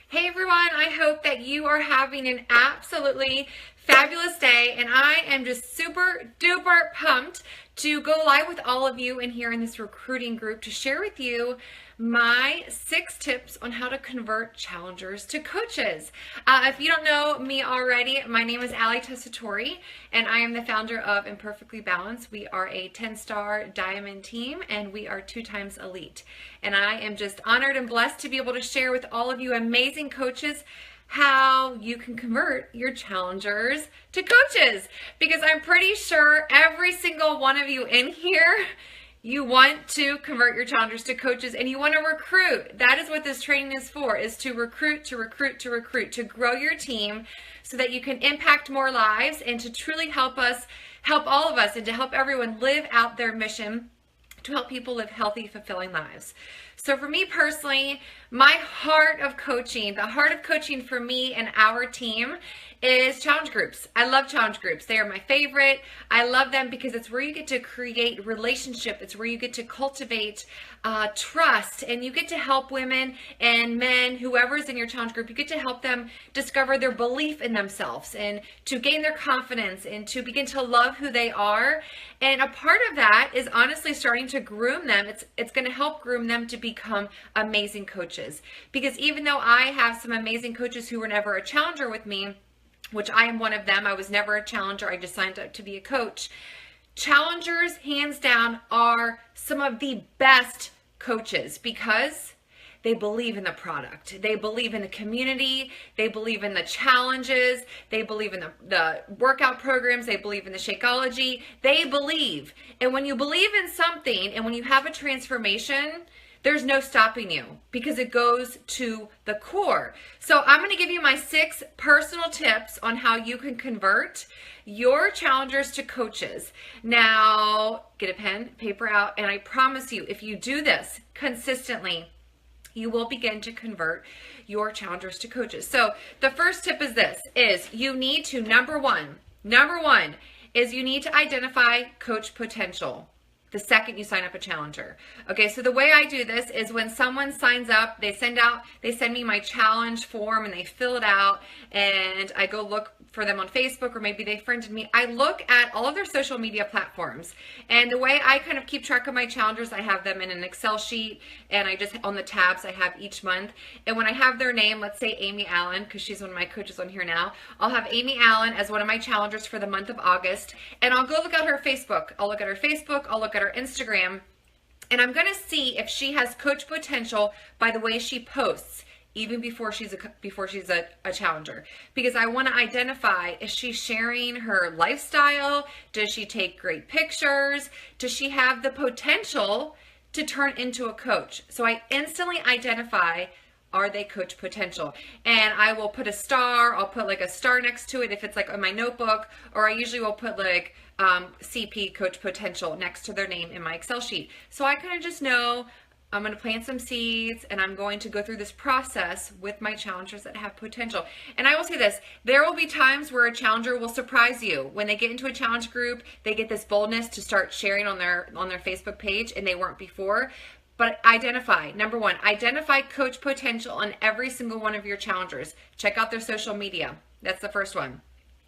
Hey everyone, I hope that you are having an absolutely fabulous day, and I am just super duper pumped to go live with all of you in here in this recruiting group to share with you my 6 tips on how to convert challengers to coaches. If you don't know me already, my name is Ali Tessitore, and I am the founder of Imperfectly Balanced. We are a 10-star diamond team, and we are 2 times elite. And I am just honored and blessed to be able to share with all of you amazing coaches how you can convert your challengers to coaches, because I'm pretty sure every single one of you in here, you want to convert your challengers to coaches and you want to recruit. That is what this training is for, is to recruit, to grow your team so that you can impact more lives and to truly help all of us, and to help everyone live out their mission to help people live healthy, fulfilling lives. So for me personally, my heart of coaching, the heart of coaching for me and our team is challenge groups. I love challenge groups. They are my favorite. I love them because it's where you get to create relationship. It's where you get to cultivate trust, and you get to help women and men, whoever's in your challenge group, you get to help them discover their belief in themselves and to gain their confidence and to begin to love who they are. And a part of that is honestly starting to groom them. It's going to help groom them to become amazing coaches. Because even though I have some amazing coaches who were never a challenger with me, which I am one of them, I was never a challenger, I just signed up to be a coach. Challengers, hands down, are some of the best coaches because they believe in the product. They believe in the community. They believe in the challenges. They believe in the workout programs. They believe in the Shakeology. They believe. And when you believe in something and when you have a transformation, there's no stopping you because it goes to the core. So I'm going to give you my 6 personal tips on how you can convert your challengers to coaches. Now, get a pen, paper out, and I promise you, if you do this consistently, you will begin to convert your challengers to coaches. So the first tip is this, is you need to, number one is you need to identify coach potential the second you sign up a challenger. Okay, so the way I do this is when someone signs up, they send me my challenge form and they fill it out, and I go look for them on Facebook, or maybe they friended me. I look at all of their social media platforms, and the way I kind of keep track of my challengers, I have them in an Excel sheet, and I just, on the tabs I have each month, and when I have their name, let's say Amy Allen, because she's one of my coaches on here now, I'll have Amy Allen as one of my challengers for the month of August, and I'll go look at her Facebook. I'll look at her Instagram, and I'm going to see if she has coach potential by the way she posts, even before she's a challenger, because I want to identify, is she sharing her lifestyle? Does she take great pictures? Does she have the potential to turn into a coach? So I instantly identify, are they coach potential? And I will put a star. I'll put like a star next to it if it's like on my notebook, or I usually will put like CP coach potential next to their name in my Excel sheet. So I kind of just know I'm going to plant some seeds, and I'm going to go through this process with my challengers that have potential. And I will say this, there will be times where a challenger will surprise you. When they get into a challenge group, they get this boldness to start sharing on their Facebook page, and they weren't before. But identify, number one, identify coach potential on every single one of your challengers. Check out their social media. That's the first one.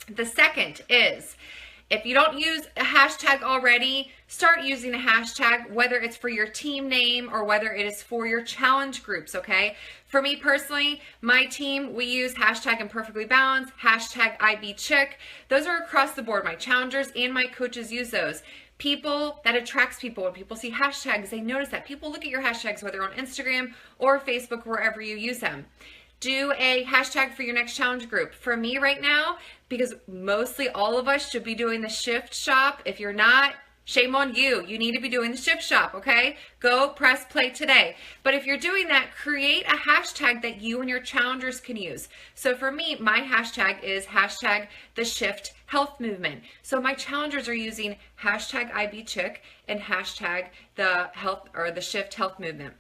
The second is, if you don't use a hashtag already, start using a hashtag, whether it's for your team name or whether it is for your challenge groups, okay? For me personally, my team, we use hashtag Imperfectly Balanced, hashtag IBChick. Those are across the board. My challengers and my coaches use those. That attracts people. When people see hashtags, they notice that. People look at your hashtags, whether on Instagram or Facebook, wherever you use them. Do a hashtag for your next challenge group. For me right now, because mostly all of us should be doing the shift shop. If you're not, shame on you. You need to be doing the shift shop, okay? Go press play today. But if you're doing that, create a hashtag that you and your challengers can use. So for me, my hashtag is hashtag the shift health movement. So my challengers are using hashtag IBChick and hashtag the health or the shift health movement.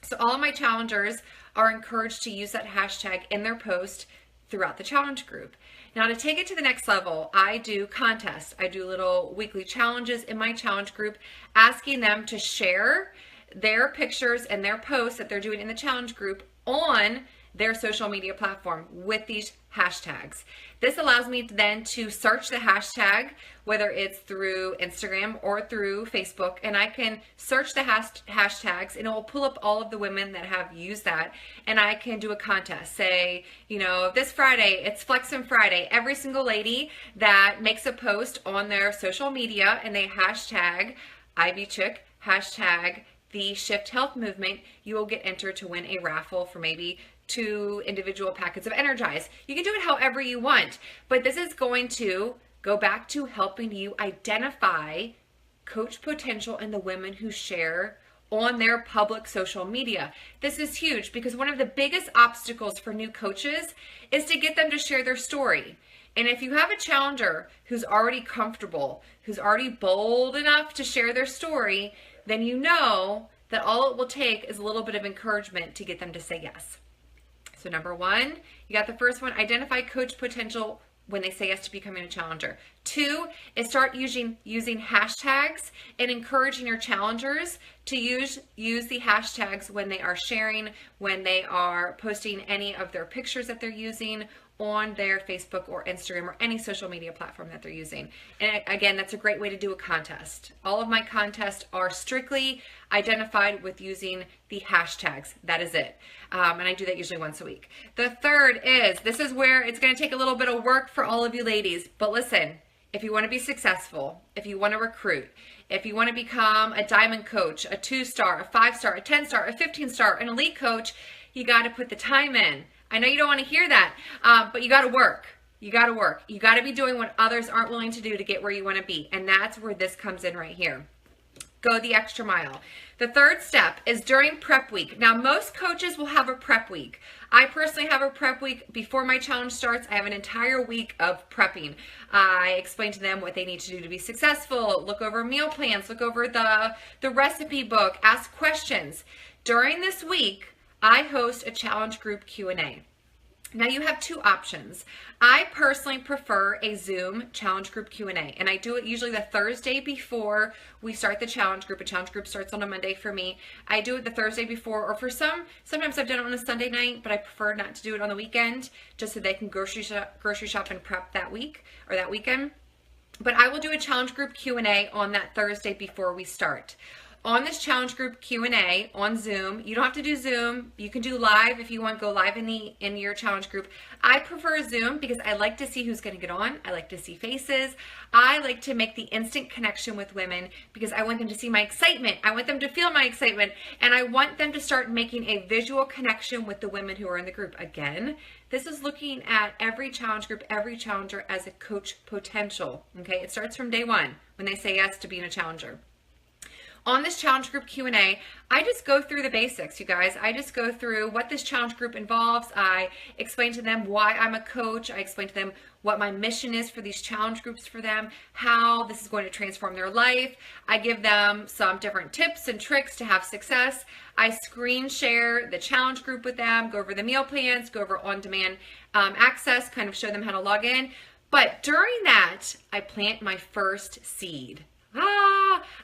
So all of my challengers are encouraged to use that hashtag in their post throughout the challenge group. Now, to take it to the next level, I do contests. I do little weekly challenges in my challenge group, asking them to share their pictures and their posts that they're doing in the challenge group on their social media platform with these hashtags. This allows me then to search the hashtag, whether it's through Instagram or through Facebook, and I can search the hashtags and it will pull up all of the women that have used that, and I can do a contest. Say, you know, this Friday, it's Flexin' Friday. Every single lady that makes a post on their social media and they hashtag IBChick, hashtag the Shift Health Movement, you will get entered to win a raffle for maybe 2 individual packets of Energize. You can do it however you want, but this is going to go back to helping you identify coach potential in the women who share on their public social media. This is huge because one of the biggest obstacles for new coaches is to get them to share their story. And if you have a challenger who's already comfortable, who's already bold enough to share their story, then you know that all it will take is a little bit of encouragement to get them to say yes. So number 1, you got the first one, identify coach potential when they say yes to becoming a challenger. 2 is start using hashtags and encouraging your challengers to use the hashtags when they are sharing, when they are posting any of their pictures that they're using on their Facebook or Instagram or any social media platform that they're using. And again, that's a great way to do a contest. All of my contests are strictly identified with using the hashtags. That is it. And I do that usually once a week. The third is, this is where it's going to take a little bit of work for all of you ladies, but listen, if you want to be successful, if you want to recruit, if you want to become a diamond coach, a 2-star, a 5-star, a 10-star, a 15-star, an elite coach, you got to put the time in. I know you don't want to hear that, but you got to work. You got to work. You got to be doing what others aren't willing to do to get where you want to be. And that's where this comes in right here. Go the extra mile. The third step is during prep week. Now, most coaches will have a prep week. I personally have a prep week before my challenge starts. I have an entire week of prepping. I explain to them what they need to do to be successful, look over meal plans, look over the recipe book, ask questions. During this week, I host a challenge group Q&A. Now you have 2 options. I personally prefer a Zoom challenge group Q&A, and I do it usually the Thursday before we start the challenge group. A challenge group starts on a Monday for me. I do it the Thursday before, or for sometimes I've done it on a Sunday night, but I prefer not to do it on the weekend, just so they can grocery shop and prep that week or that weekend. But I will do a challenge group Q&A on that Thursday before we start. On this challenge group Q&A on Zoom, you don't have to do Zoom. You can do live if you want to go live in your challenge group. I prefer Zoom because I like to see who's going to get on. I like to see faces. I like to make the instant connection with women because I want them to see my excitement. I want them to feel my excitement, and I want them to start making a visual connection with the women who are in the group. Again, this is looking at every challenge group, every challenger as a coach potential. Okay, it starts from day 1 when they say yes to being a challenger. On this challenge group Q&A, I just go through the basics, you guys. I just go through what this challenge group involves. I explain to them why I'm a coach. I explain to them what my mission is for these challenge groups for them, how this is going to transform their life. I give them some different tips and tricks to have success. I screen share the challenge group with them, go over the meal plans, go over on-demand access, kind of show them how to log in. But during that, I plant my first seed.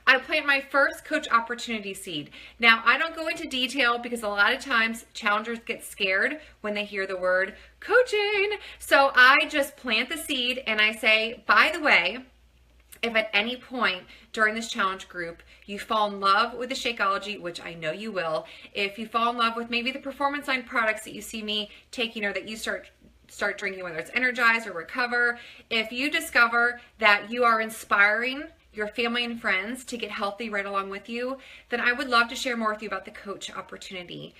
I plant my first coach opportunity seed. Now, I don't go into detail because a lot of times challengers get scared when they hear the word coaching. So I just plant the seed and I say, by the way, if at any point during this challenge group you fall in love with the Shakeology, which I know you will, if you fall in love with maybe the performance line products that you see me taking or that you start drinking, whether it's Energize or Recover, if you discover that you are inspiring your family and friends to get healthy right along with you, then I would love to share more with you about the coach opportunity.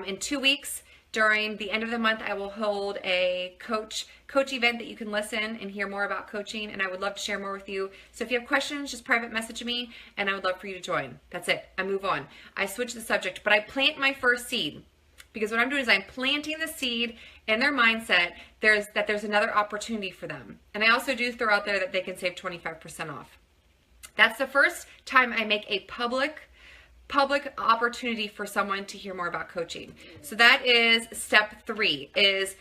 In 2 weeks, during the end of the month, I will hold a coach event that you can listen and hear more about coaching, and I would love to share more with you. So if you have questions, just private message me, and I would love for you to join. That's it. I move on. I switch the subject, but I plant my first seed. Because what I'm doing is I'm planting the seed in their mindset that there's another opportunity for them. And I also do throw out there that they can save 25% off. That's the first time I make a public opportunity for someone to hear more about coaching. So that is step 3, is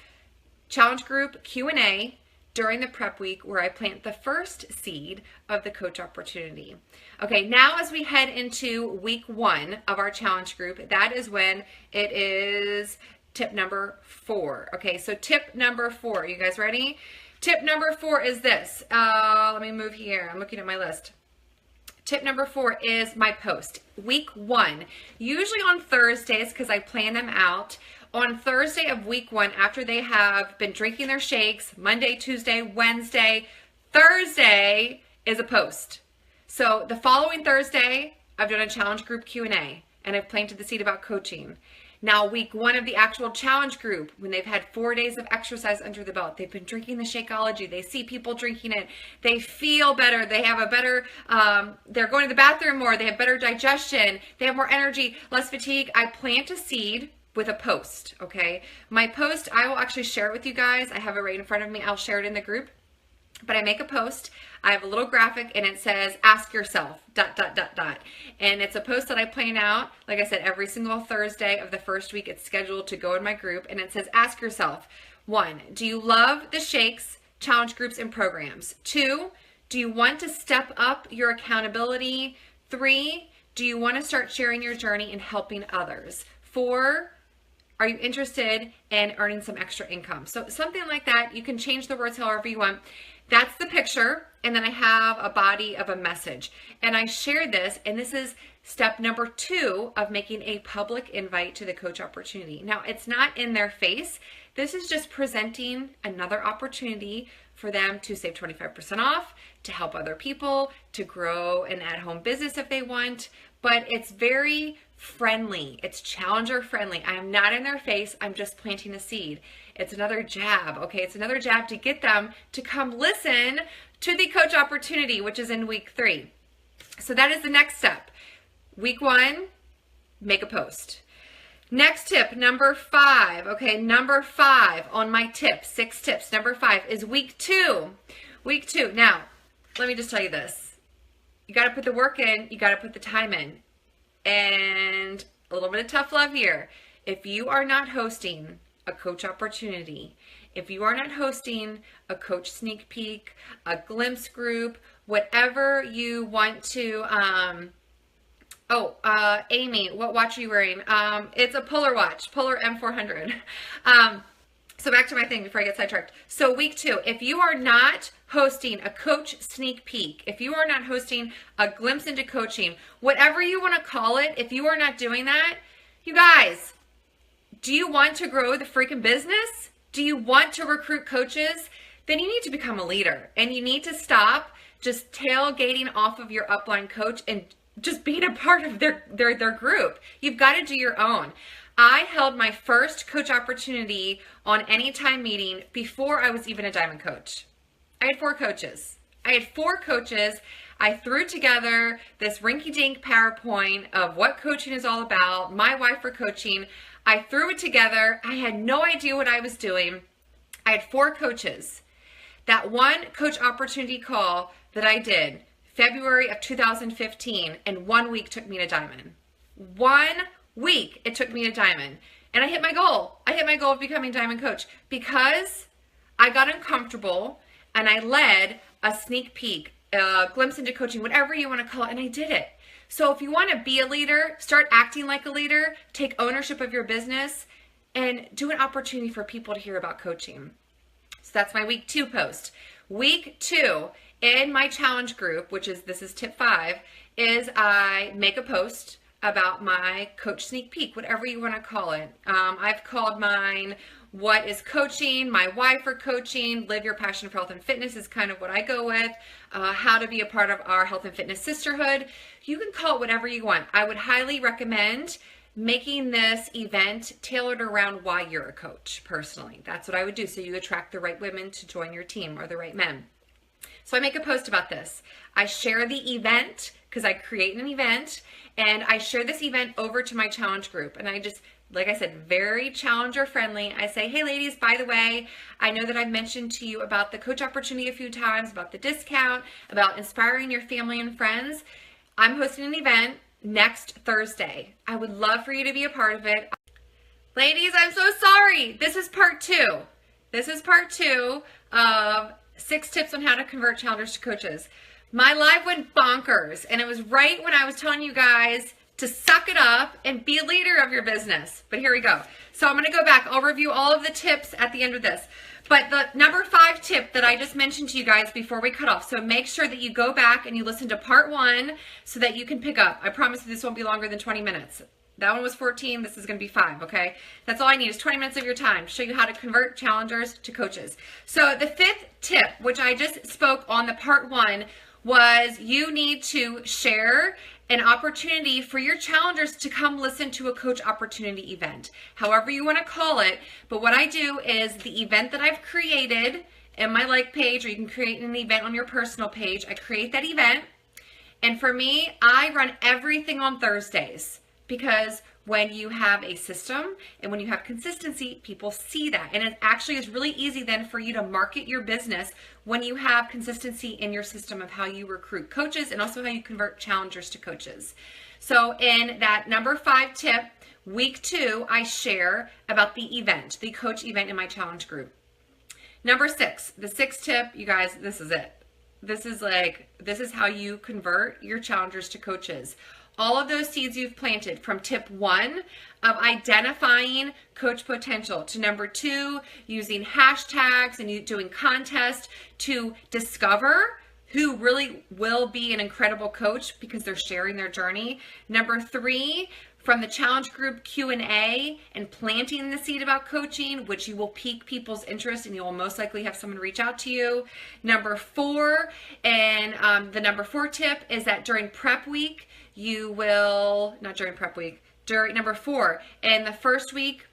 challenge group Q&A during the prep week where I plant the first seed of the coach opportunity. Okay, now as we head into week 1 of our challenge group, that is when it is tip number 4. Okay, so tip number 4. You guys ready? Tip number 4 is this. Let me move here. I'm looking at my list. Tip number 4 is my post. Week 1, usually on Thursdays because I plan them out. On Thursday of week 1, after they have been drinking their shakes, Monday, Tuesday, Wednesday, Thursday is a post. So the following Thursday, I've done a challenge group Q&A and I've planted the seed about coaching. Now week 1 of the actual challenge group, when they've had 4 days of exercise under the belt, they've been drinking the Shakeology, they see people drinking it, they feel better, they have a better, they're going to the bathroom more, they have better digestion, they have more energy, less fatigue. I plant a seed with a post, okay? My post, I will actually share it with you guys. I have it right in front of me. I'll share it in the group. But I make a post, I have a little graphic and it says, ask yourself, ... And it's a post that I plan out, like I said, every single Thursday of the first week. It's scheduled to go in my group and it says, ask yourself, 1, do you love the shakes, challenge groups, and programs? 2, do you want to step up your accountability? 3, do you want to start sharing your journey and helping others? 4, are you interested in earning some extra income? So something like that. You can change the words however you want. That's the picture, and then I have a body of a message. And I share this, and this is step number 2 of making a public invite to the coach opportunity. Now, it's not in their face. This is just presenting another opportunity for them to save 25% off, to help other people, to grow an at-home business if they want. But it's very friendly. It's challenger friendly. I am not in their face. I'm just planting a seed. It's another jab, okay? It's another jab to get them to come listen to the coach opportunity, which is in week 3. So that is the next step. Week 1, make a post. Next tip, number 5, okay? Number 5 on my tips, 6 tips. Number 5 is week 2. Week 2. Now, let me just tell you this. You got to put the work in. You got to put the time in. And a little bit of tough love here. If you are not hosting a coach opportunity, if you are not hosting a coach sneak peek, a glimpse group, whatever you want to, Amy, what watch are you wearing? It's a Polar watch, Polar M400. So back to my thing before I get sidetracked. So week 2, if you are not hosting a coach sneak peek, if you are not hosting a glimpse into coaching, whatever you want to call it, if you are not doing that, you guys, do you want to grow the freaking business? Do you want to recruit coaches? Then you need to become a leader and you need to stop just tailgating off of your upline coach and just being a part of their group. You've got to do your own. I held my first coach opportunity on Anytime meeting before I was even a diamond coach. I had 4 coaches. I threw together this rinky-dink PowerPoint of what coaching is all about, my why for coaching. I threw it together. I had no idea what I was doing. I had 4 coaches. That one coach opportunity call that I did, February of 2015, and 1 week took me to diamond. 1 week it took me to diamond. And I hit my goal. I hit my goal of becoming diamond coach because I got uncomfortable and I led a sneak peek, a glimpse into coaching, whatever you want to call it, and I did it. So if you want to be a leader, start acting like a leader, take ownership of your business, and do an opportunity for people to hear about coaching. So that's my week 2 post. Week 2 in my challenge group, this is tip 5, is I make a post about my coach sneak peek, whatever you want to call it. I've called mine what is coaching, my why for coaching, live your passion for health and fitness is kind of what I go with, how to be a part of our health and fitness sisterhood. You can call it whatever you want. I would highly recommend making this event tailored around why you're a coach personally. That's what I would do so you attract the right women to join your team or the right men. So I make a post about this. I share the event because I create an event and I share this event over to my challenge group. And I just, like I said, very challenger friendly. I say, hey ladies, by the way, I know that I've mentioned to you about the coach opportunity a few times, about the discount, about inspiring your family and friends. I'm hosting an event next Thursday. I would love for you to be a part of it. Ladies, I'm so sorry. This is part 2. This is part 2 of 6 tips on how to convert challengers to coaches. My live went bonkers, and it was right when I was telling you guys to suck it up and be a leader of your business. But here we go. So I'm going to go back. I'll review all of the tips at the end of this. But the number 5 tip that I just mentioned to you guys before we cut off, so make sure that you go back and you listen to part 1 so that you can pick up. I promise this won't be longer than 20 minutes. That one was 14. This is going to be 5, okay? That's all I need is 20 minutes of your time to show you how to convert challengers to coaches. So the 5th tip, which I just spoke on the part 1, was you need to share an opportunity for your challengers to come listen to a coach opportunity event, however you want to call it. But what I do is the event that I've created in my like page, or you can create an event on your personal page. I create that event. And for me, I run everything on Thursdays, because when you have a system and when you have consistency, people see that. And it actually is really easy then for you to market your business when you have consistency in your system of how you recruit coaches and also how you convert challengers to coaches. So in that number 5 tip, week 2, I share about the event, the coach event in my challenge group. Number 6, the 6th tip, you guys, this is it. This is how you convert your challengers to coaches. All of those seeds you've planted, from tip 1 of identifying coach potential, to number 2, using hashtags and you doing contests to discover who really will be an incredible coach because they're sharing their journey. Number 3, from the challenge group Q&A and planting the seed about coaching, which you will pique people's interest and you will most likely have someone reach out to you. Number 4, and the number 4 tip is that during prep week, you will, not during prep week, during number 4, in the first week,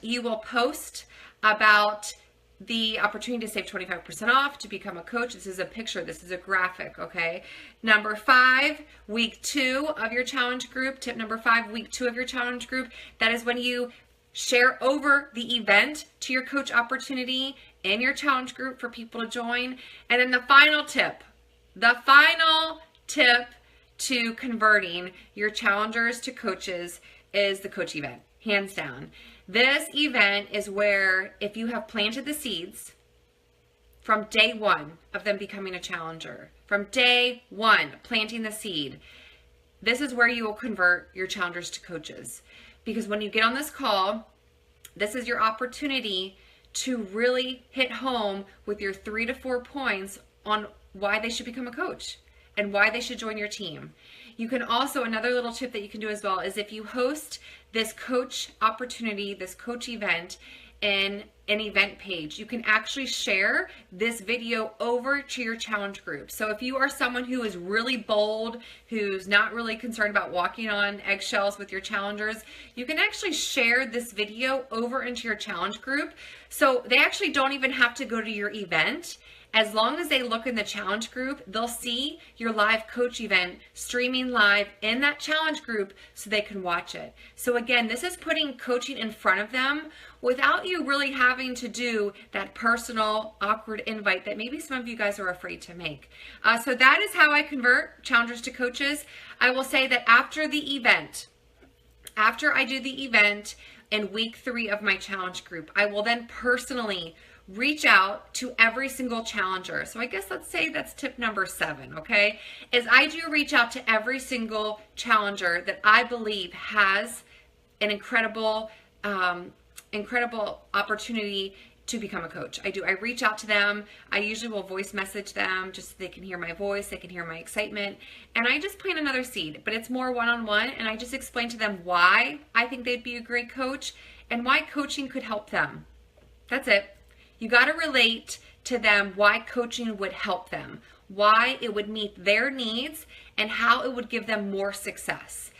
you will post about the opportunity to save 25% off to become a coach. This is a picture, this is a graphic, okay? Number 5, week 2 of your challenge group, tip number 5, week 2 of your challenge group, that is when you share over the event to your coach opportunity in your challenge group for people to join. And then the final tip to converting your challengers to coaches is the coach event, hands down. This event is where, if you have planted the seeds from day 1 of them becoming a challenger, from day 1, planting the seed, this is where you will convert your challengers to coaches. Because when you get on this call, this is your opportunity to really hit home with your 3 to 4 points on why they should become a coach and why they should join your team. You can also, another little tip that you can do as well is if you host this coach opportunity, this coach event in an event page, you can actually share this video over to your challenge group. So if you are someone who is really bold, who's not really concerned about walking on eggshells with your challengers, you can actually share this video over into your challenge group. So they actually don't even have to go to your event. As long as they look in the challenge group, they'll see your live coach event streaming live in that challenge group so they can watch it. So again, this is putting coaching in front of them without you really having to do that personal, awkward invite that maybe some of you guys are afraid to make. So that is how I convert challengers to coaches. I will say that after the event, after I do the event in week 3 of my challenge group, I will then personally reach out to every single challenger. So I guess let's say that's tip number 7, okay? Is I do reach out to every single challenger that I believe has an incredible opportunity to become a coach. I reach out to them. I usually will voice message them just so they can hear my voice, they can hear my excitement, and I just plant another seed, but it's more one-on-one, and I just explain to them why I think they'd be a great coach and why coaching could help them. That's it. You got to relate to them why coaching would help them, why it would meet their needs, and how it would give them more success.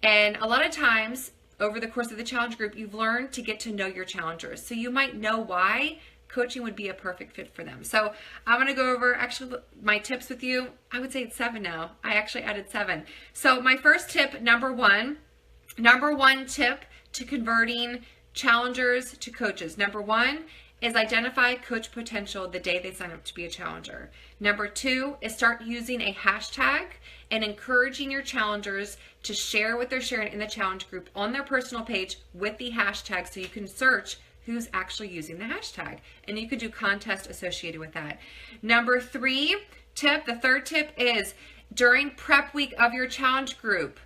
And a lot of times over the course of the challenge group, you've learned to get to know your challengers. So you might know why coaching would be a perfect fit for them. So I'm going to go over actually my tips with you. I would say it's 7 now. I actually added 7. So my first tip, number one tip to converting challengers to coaches. Number 1 is identify coach potential the day they sign up to be a challenger. Number 2 is start using a hashtag and encouraging your challengers to share what they're sharing in the challenge group on their personal page with the hashtag so you can search who's actually using the hashtag. And you could do contests associated with that. Number 3 tip, the third tip is during prep week of your challenge group,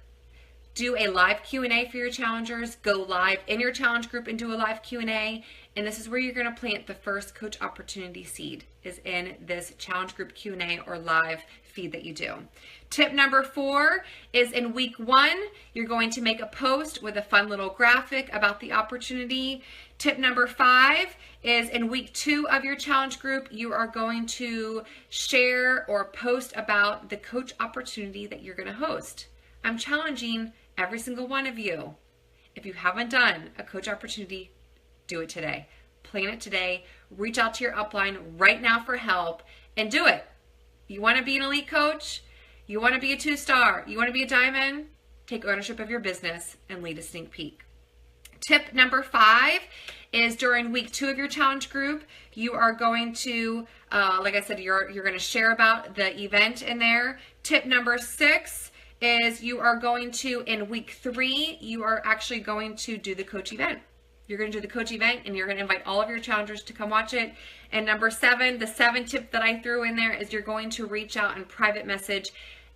do a live Q&A for your challengers, go live in your challenge group and do a live Q&A. And this is where you're going to plant the first coach opportunity seed, is in this challenge group Q&A or live feed that you do. Tip number 4 is in week 1, you're going to make a post with a fun little graphic about the opportunity. Tip number 5 is in week 2 of your challenge group, you are going to share or post about the coach opportunity that you're going to host. I'm challenging every single one of you. If you haven't done a coach opportunity, do it today. Plan it today. Reach out to your upline right now for help and do it. You want to be an elite coach? You want to be a 2-star? You want to be a diamond? Take ownership of your business and lead a sneak peek. Tip number 5 is during week 2 of your challenge group, you are going to, like I said, you're going to share about the event in there. Tip number 6 is you are going to, in week 3, you are actually going to do the coach event. You're going to do the coach event and you're going to invite all of your challengers to come watch it. And number 7, the 7th tip that I threw in there is you're going to reach out and private message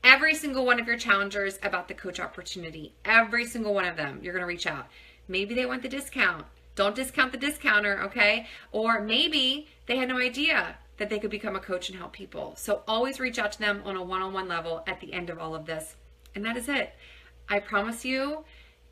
every single one of your challengers about the coach opportunity. Every single one of them, you're going to reach out. Maybe they want the discount. Don't discount the discounter, okay? Or maybe they had no idea that they could become a coach and help people. So always reach out to them on a one-on-one level at the end of all of this. And that is it. I promise you,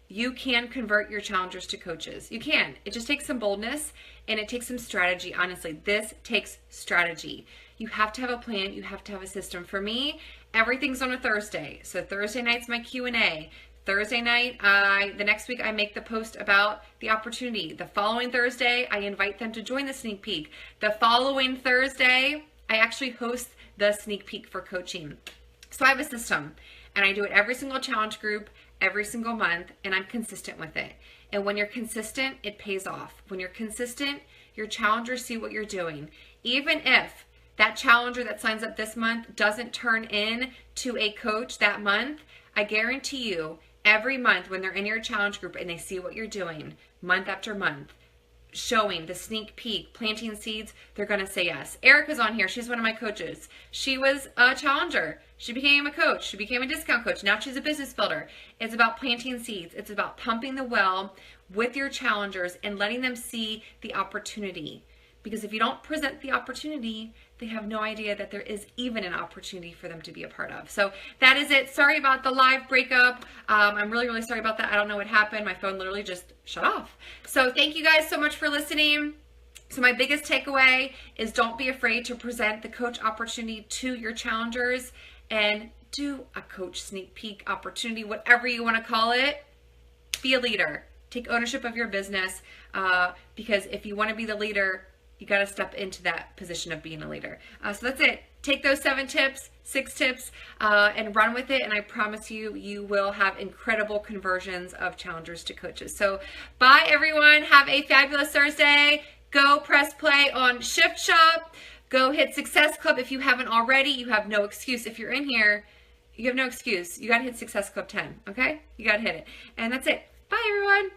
you can convert your challengers to coaches. You can. It just takes some boldness and it takes some strategy. Honestly, this takes strategy. You have to have a plan. You have to have a system. For me, everything's on a Thursday. So Thursday night's my Q&A. Thursday night, the next week I make the post about the opportunity. The following Thursday, I invite them to join the sneak peek. The following Thursday, I actually host the sneak peek for coaching. So I have a system and I do it every single challenge group, every single month, and I'm consistent with it. And when you're consistent, it pays off. When you're consistent, your challengers see what you're doing. Even if that challenger that signs up this month doesn't turn in to a coach that month, I guarantee you, every month when they're in your challenge group and they see what you're doing, month after month, showing the sneak peek, planting seeds, they're going to say yes. Erica's on here. She's one of my coaches. She was a challenger. She became a coach. She became a discount coach. Now she's a business builder. It's about planting seeds. It's about pumping the well with your challengers and letting them see the opportunity. Because if you don't present the opportunity, they have no idea that there is even an opportunity for them to be a part of. So that is it. Sorry about the live breakup. I'm really, really sorry about that. I don't know what happened. My phone literally just shut off. So thank you guys so much for listening. So my biggest takeaway is don't be afraid to present the coach opportunity to your challengers and do a coach sneak peek opportunity, whatever you want to call it. Be a leader. Take ownership of your business because if you want to be the leader, you got to step into that position of being a leader. So that's it. Take those 7 tips, 6 tips, and run with it. And I promise you, you will have incredible conversions of challengers to coaches. So bye, everyone. Have a fabulous Thursday. Go press play on Shift Shop. Go hit Success Club if you haven't already. You have no excuse. If you're in here, you have no excuse. You got to hit Success Club 10, okay? You got to hit it. And that's it. Bye, everyone.